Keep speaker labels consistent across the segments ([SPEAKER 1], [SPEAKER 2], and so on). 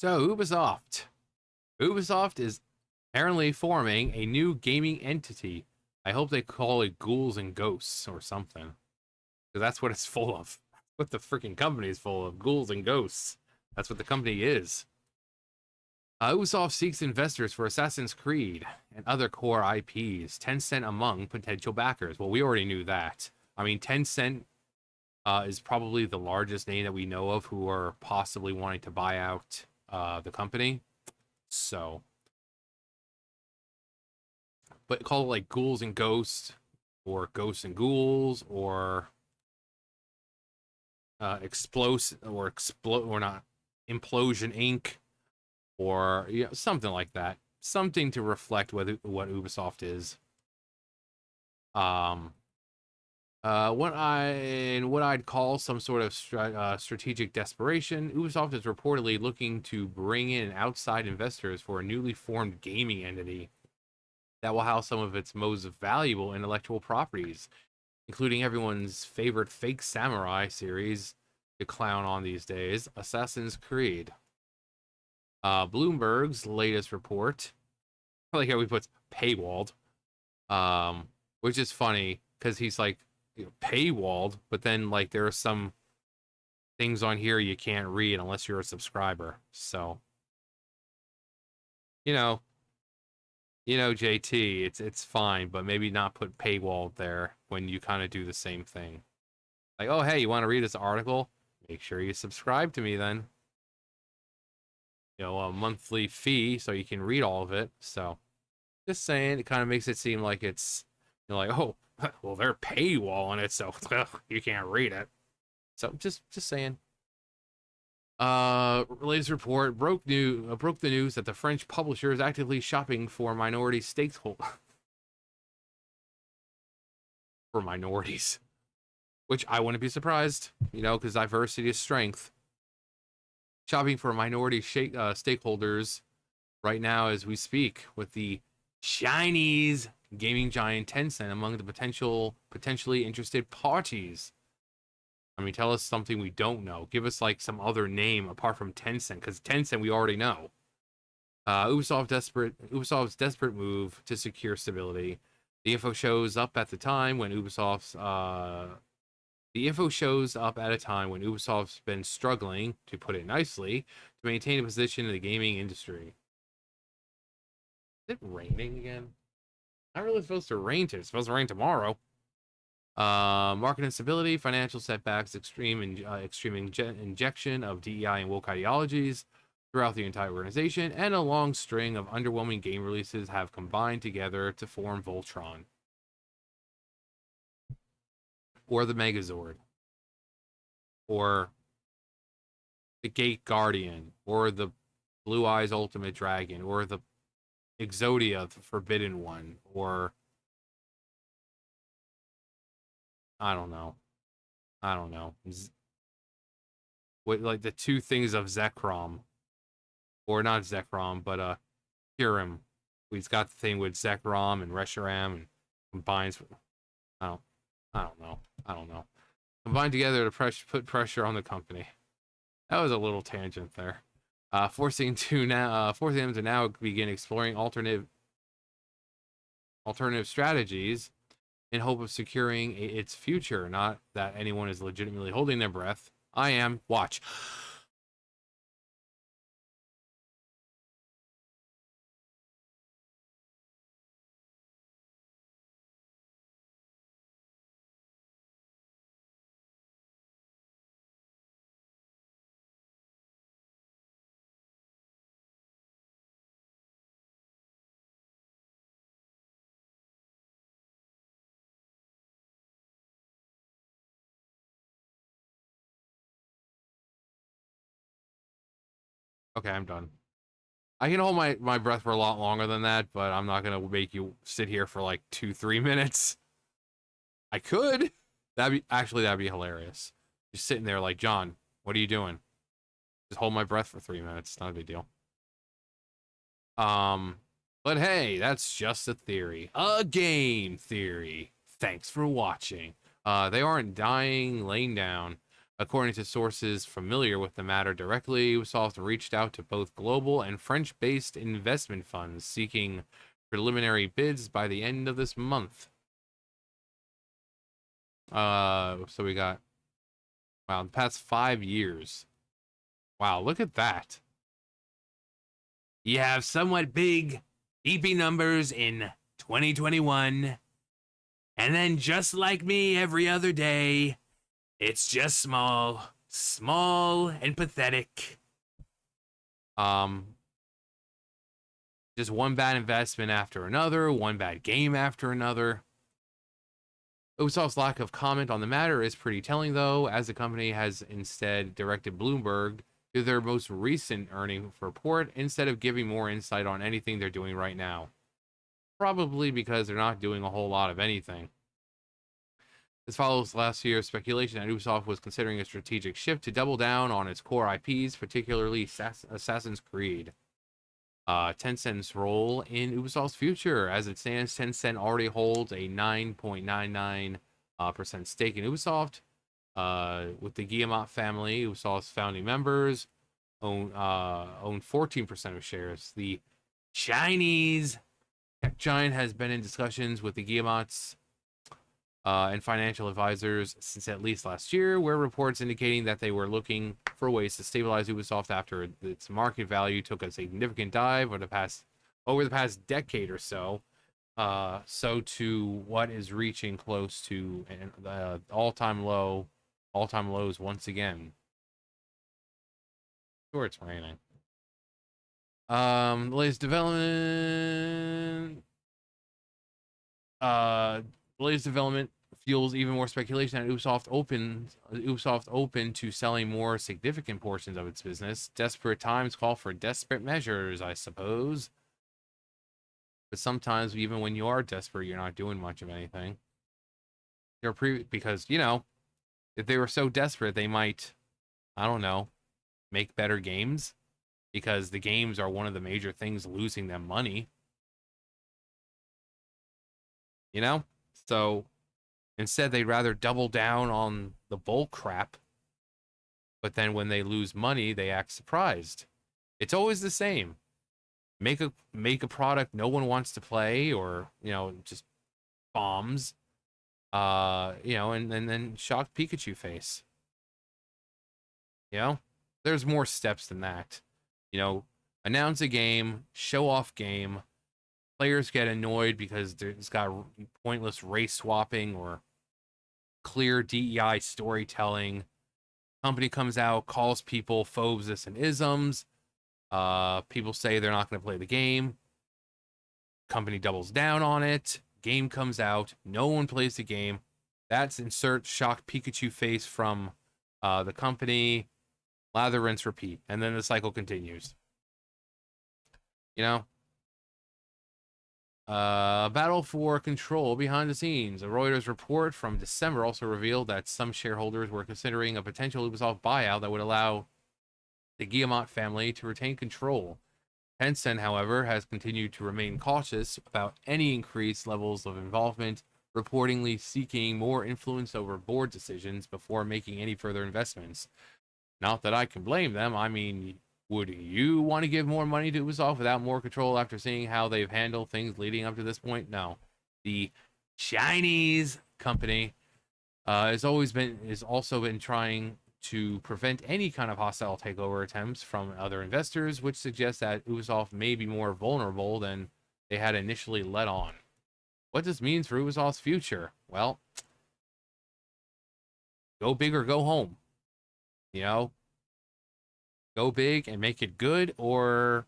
[SPEAKER 1] So, Ubisoft. Ubisoft is apparently forming a new gaming entity. I hope they call it Ghouls and Ghosts or something. Because that's what it's full of. What the freaking company is full of. Ghouls and Ghosts. That's what the company is. Ubisoft seeks investors for Assassin's Creed and other core IPs. Tencent among potential backers. Well, we already knew that. I mean, Tencent is probably the largest name that we know of who are possibly wanting to buy out the company. So, but call it like Ghouls and Ghosts, or Ghosts and Ghouls, or Explosive, or Explode, or not Implosion Inc., or something like that. Something to reflect what Ubisoft is. Um, what I'd call some sort of strategic desperation, Ubisoft is reportedly looking to bring in outside investors for a newly formed gaming entity that will house some of its most valuable intellectual properties, including everyone's favorite fake samurai series to clown on these days, Assassin's Creed. Bloomberg's latest report, I like how he puts paywalled, which is funny because he's like, paywalled, but then like there are some things on here you can't read unless you're a subscriber. So, you know, JT, it's fine, but maybe not put paywall there when you kind of do the same thing. Like, oh hey, you want to read this article? Make sure you subscribe to me then. A monthly fee so you can read all of it. So, just saying, it kind of makes it seem like it's like, oh, well, they're paywalling it, so you can't read it. So just saying. Latest report broke the news that the French publisher is actively shopping for minority stakeholders for minorities, which I wouldn't be surprised, because diversity is strength. Shopping for minority stakeholders right now as we speak, with the Chinese gaming giant Tencent among the potentially interested parties. I mean, tell us something we don't know. Give us like some other name apart from Tencent, because Tencent we already know. Ubisoft's desperate move to secure stability. The info shows up at a time when Ubisoft's been struggling, to put it nicely, to maintain a position in the gaming industry. Is it raining again? Not really supposed to rain today. It's supposed to rain tomorrow. Market instability, financial setbacks, extreme injection of DEI and woke ideologies throughout the entire organization, and a long string of underwhelming game releases have combined together to form Voltron. Or the Megazord. Or the Gate Guardian. Or the Blue Eyes Ultimate Dragon. Or the Exodia, the Forbidden One. Or I don't know. What, like the two things of Zekrom. Or not Zekrom, but Kirim. He's got the thing with Zekrom and Reshiram and combines with, I don't know. Combined together to put pressure on the company. That was a little tangent there. Forcing them to now begin exploring alternative strategies in hope of securing its future. Not that anyone is legitimately holding their breath. I am. Watch. Okay, I'm done. I can hold my breath for a lot longer than that, but I'm not gonna make you sit here for like 2-3 minutes. I could. That'd be hilarious. Just sitting there like, John, what are you doing? Just hold my breath for 3 minutes. Not a big deal. But hey, that's just a theory. A game theory. Thanks for watching. They aren't dying laying down. According to sources familiar with the matter directly, Ubisoft reached out to both global and French-based investment funds seeking preliminary bids by the end of this month. So we got, wow, the past 5 years. Wow, look at that. You have somewhat big EP numbers in 2021, and then just like me every other day, it's just small and pathetic. Just one bad investment after another, one bad game after another. Ubisoft's lack of comment on the matter is pretty telling, though, as the company has instead directed Bloomberg to their most recent earnings report instead of giving more insight on anything they're doing right now. Probably because they're not doing a whole lot of anything. This follows last year's speculation that Ubisoft was considering a strategic shift to double down on its core IPs, particularly Assassin's Creed. Tencent's role in Ubisoft's future. As it stands, Tencent already holds a 9.99% stake in Ubisoft. With the Guillemot family, Ubisoft's founding members own 14% of shares. The Chinese tech giant has been in discussions with the Guillemots and financial advisors since at least last year, where reports indicating that they were looking for ways to stabilize Ubisoft after its market value took a significant dive over the past decade or so. So to what is reaching close to an all-time lows once again. Sure, it's raining. The latest development. Latest development fuels even more speculation that Ubisoft open to selling more significant portions of its business. Desperate times call for desperate measures, I suppose. But sometimes, even when you are desperate, you're not doing much of anything. Because, you know, if they were so desperate, they might, I don't know, make better games. Because the games are one of the major things losing them money. You know? So instead, they'd rather double down on the bull crap. But then when they lose money, they act surprised. It's always the same. Make a product no one wants to play, or, you know, just bombs. You know, and then shock Pikachu face. You know? There's more steps than that. You know, announce a game, show off game. Players get annoyed because it's got pointless race swapping or clear DEI storytelling. Company comes out, calls people phobes, this, and isms. People say they're not going to play the game. Company doubles down on it. Game comes out. No one plays the game. That's insert shock Pikachu face from the company. Lather, rinse, repeat. And then the cycle continues. You know? Battle for control behind the scenes. A Reuters report from December also revealed that some shareholders were considering a potential Ubisoft buyout that would allow the Guillemot family to retain control. Tencent, however, has continued to remain cautious about any increased levels of involvement, reportedly seeking more influence over board decisions before making any further investments. Not that I can blame them. I mean, would you want to give more money to Ubisoft without more control after seeing how they've handled things leading up to this point? No. The Chinese company has also been trying to prevent any kind of hostile takeover attempts from other investors, which suggests that Ubisoft may be more vulnerable than they had initially let on. What this means for Ubisoft's future? Well, go big or go home. You know, go big and make it good, or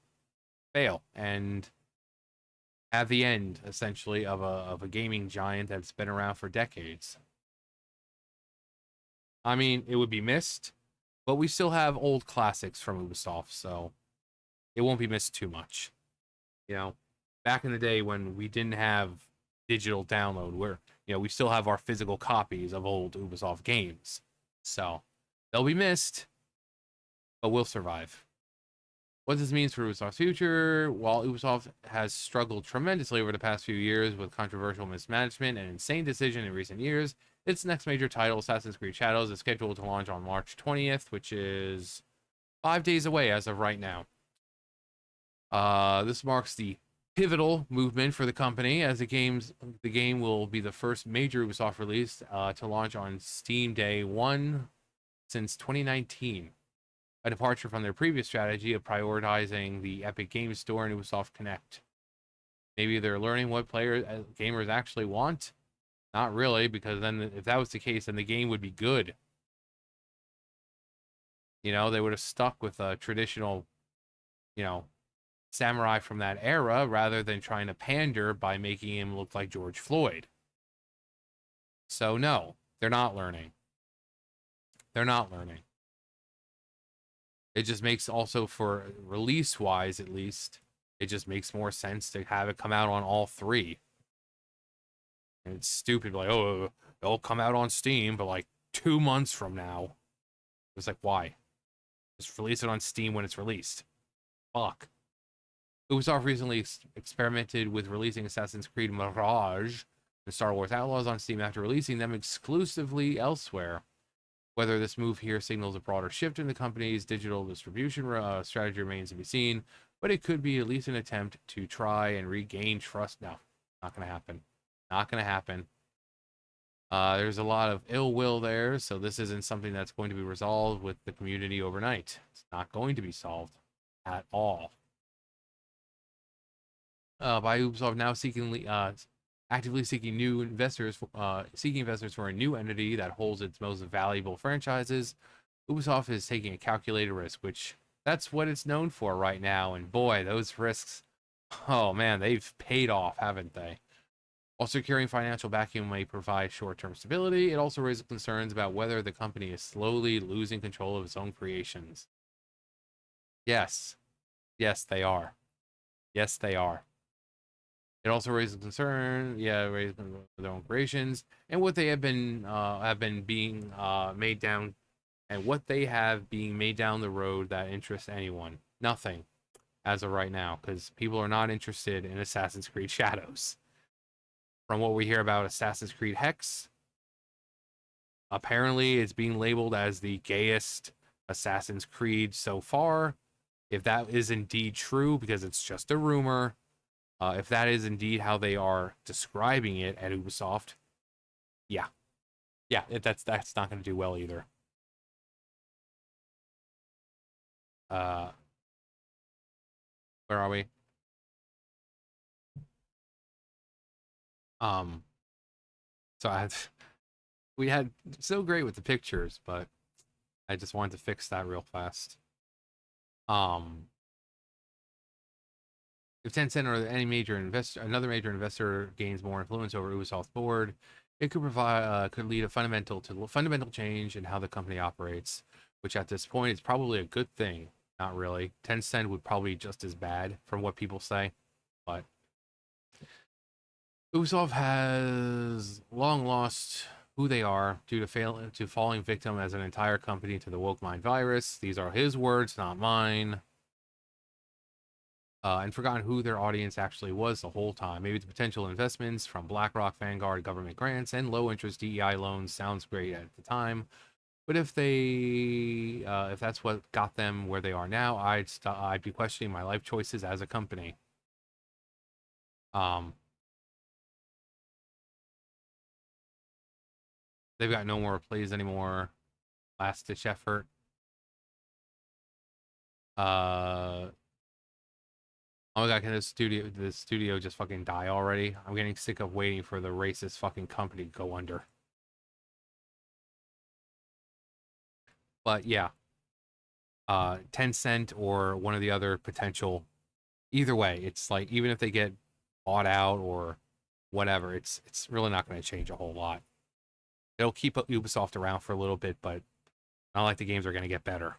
[SPEAKER 1] fail and have the end, essentially, of a gaming giant that's been around for decades. I mean, it would be missed, but we still have old classics from Ubisoft, so it won't be missed too much. You know, back in the day when we didn't have digital download, where, you know, we still have our physical copies of old Ubisoft games. So they'll be missed, but we'll survive. What this means for Ubisoft's future: while Ubisoft has struggled tremendously over the past few years with controversial mismanagement and insane decision in recent years, its next major title, Assassin's Creed Shadows, is scheduled to launch on March 20th, which is 5 days away as of right now. This marks the pivotal movement for the company, as the game will be the first major Ubisoft release to launch on Steam Day 1 since 2019. A departure from their previous strategy of prioritizing the Epic Games Store and Ubisoft Connect. Maybe they're learning what gamers actually want. Not really, because then if that was the case, then the game would be good. You know, they would have stuck with a traditional, you know, samurai from that era rather than trying to pander by making him look like George Floyd. So no, they're not learning. They're not learning. It just makes also for release wise, at least, it just makes more sense to have it come out on all three. And it's stupid, like, oh, it'll come out on Steam, but like 2 months from now. It's like, why? Just release it on Steam when it's released. Fuck. Ubisoft recently experimented with releasing Assassin's Creed Mirage and Star Wars Outlaws on Steam after releasing them exclusively elsewhere. Whether this move here signals a broader shift in the company's digital distribution strategy remains to be seen, but it could be at least an attempt to try and regain trust. No, not going to happen. Not going to happen. There's a lot of ill will there, so this isn't something that's going to be resolved with the community overnight. It's not going to be solved at all. By Ubisoft now actively seeking investors for a new entity that holds its most valuable franchises, Ubisoft is taking a calculated risk, which that's what it's known for right now. And boy, those risks, oh man, they've paid off, haven't they? While securing financial backing may provide short-term stability, it also raises concerns about whether the company is slowly losing control of its own creations. Yes. Yes, they are. Yes, they are. It also raises concern, raising their own creations and what they have been being made down, and what they have being made down the road that interests anyone. Nothing, as of right now, because people are not interested in Assassin's Creed Shadows. From what we hear about Assassin's Creed Hex, apparently it's being labeled as the gayest Assassin's Creed so far. If that is indeed true, because it's just a rumor. If that is indeed how they are describing it at Ubisoft, yeah, that's not going to do well either. Where are we? So we had so great with the pictures, but I just wanted to fix that real fast. If Tencent or another major investor gains more influence over Ubisoft's board, it could lead a fundamental change in how the company operates, which at this point is probably a good thing. Not really. Tencent would probably be just as bad from what people say, but Ubisoft has long lost who they are due to falling victim as an entire company to the woke mind virus. These are his words, not mine. And forgotten who their audience actually was the whole time. Maybe the potential investments from BlackRock, Vanguard, government grants, and low-interest DEI loans sounds great at the time, but if that's what got them where they are now, I'd be questioning my life choices as a company. They've got no more plays anymore. Last-ditch effort. Oh my god, can this studio just fucking die already? I'm getting sick of waiting for the racist fucking company to go under. But yeah. 10 cent or one of the other potential, either way, it's like, even if they get bought out or whatever, it's really not going to change a whole lot. It'll keep Ubisoft around for a little bit, but not like the games are going to get better.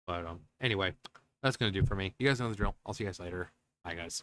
[SPEAKER 1] But anyway, that's going to do for me. You guys know the drill. I'll see you guys later. Bye, guys.